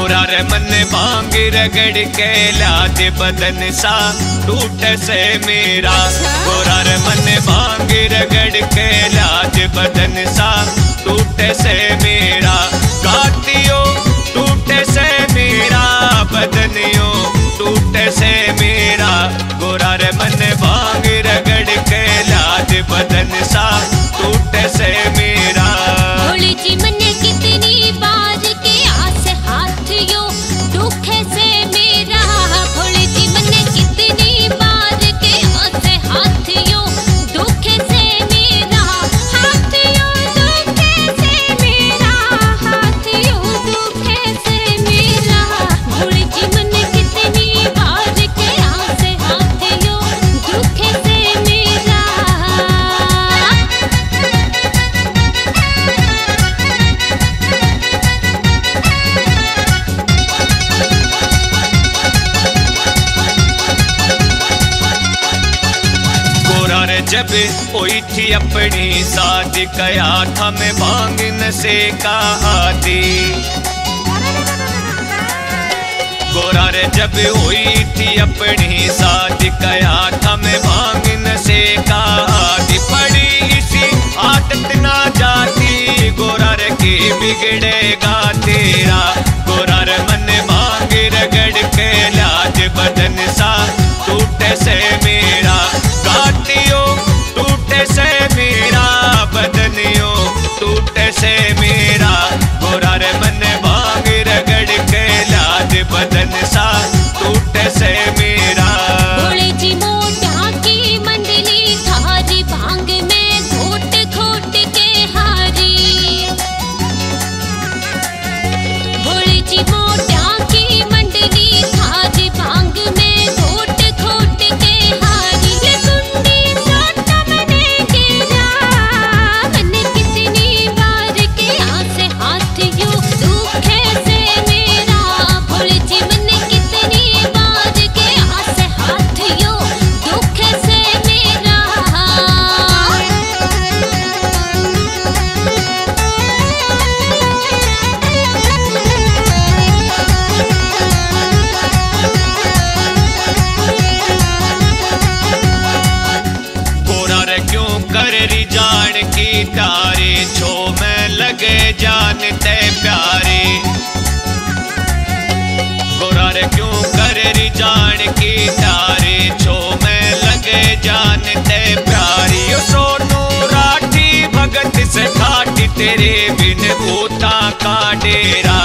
गोरा रे मन भांग रगड़ के लाज बदन सा टूट से मेरा। गोरा रे मन भांग रगड़ के लाज बदन सा टूट से मेरा। गातियों टूट से मेरा, बदनियों टूट से मेरा। गोरा रे मन भांग रगड़ के लाज बदन सा टूट से मेरा। भोली जी मने कितनी बार के आस हाथ यो दुख से मेरा। भोली जी मने कितनी बार के आस हाथ यो दुख से मेरा। हाथ यो दुख से मेरा, हाथ यो दुख से मेरा। भोली जी मने कितनी बार के आस हाथ यो दुख से मेरा। जब हुई थी अपनी शादी कया था मैं भांग नशे का आदि। गोरा रे जब हुई थी अपनी शादी कया था मैं भांग नशे का आदि। पड़ी इसी आदत ना जाती गोरा रे की बिगड़ेगा तेरा। गोरा रे मन भांग रगड़ के लाज बदन सा टूट से मेरा। गातियों टूटे से मेरा, बदनियों टूटे से मेरा। गोरा रे मन भांग रगड़ के लाज बदन सा टूटे से मेरा। भोले जी मोटा की मंडली थारी भांग में घोट घोट के हारी। भोले जी मोटा की मंडली थारी भांग में घोट घोट के हारी। ये कुंडी सोटा मने गिरा, मने कितनी बार के आस हाथ यो दुख से मेरा। भोले जी मने कितनी बार के आस हाथ यो दुख से मेरा। गोरा रे क्यों कर री जान की तारी छो में लगे जानते प्यारे। गोरा रे क्यों कर री जान की तारी छो में लगे जानते प्यारी। यो सोनू राठी भगत से ठाठी तेरे बिन भूता का डेरा।